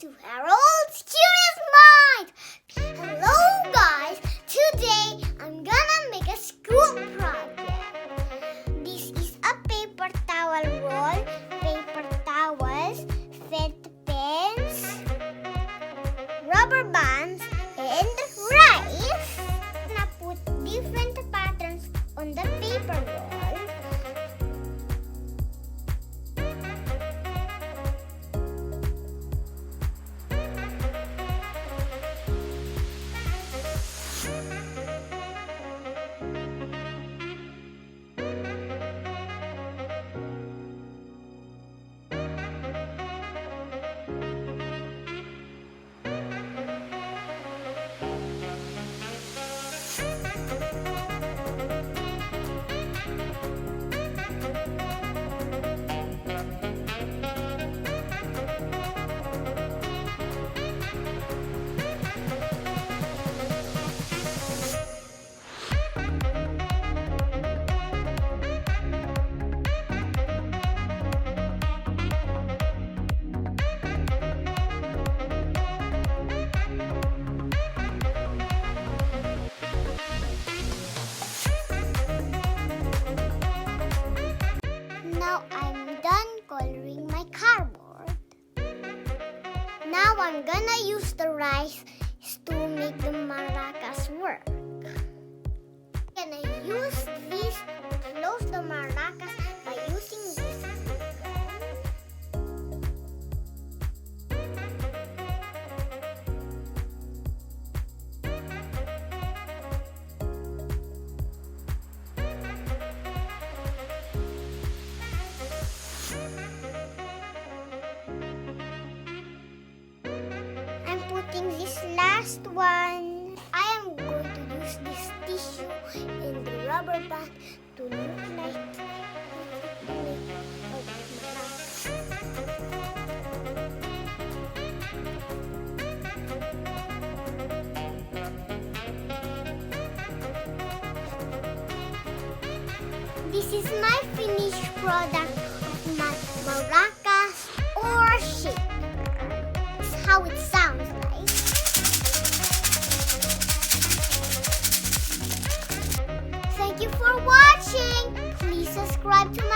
to Harold's Curious Mind! Hello guys! Today I'm gonna make a school project. This is a paper towel roll, paper towels, felt pens, rubber bands, and rice. I'm gonna put different patterns on the paper roll. Now I'm done coloring my cardboard. Now I'm gonna use the rice to make the maracas work. I'm gonna use this to close the maracas by using this glue gun. I'm putting this last one. I am going to use this tissue and the rubber band to look like This is my finished product of my maracas or shaker. That's how it sounds like. Thank you for watching. Please subscribe to my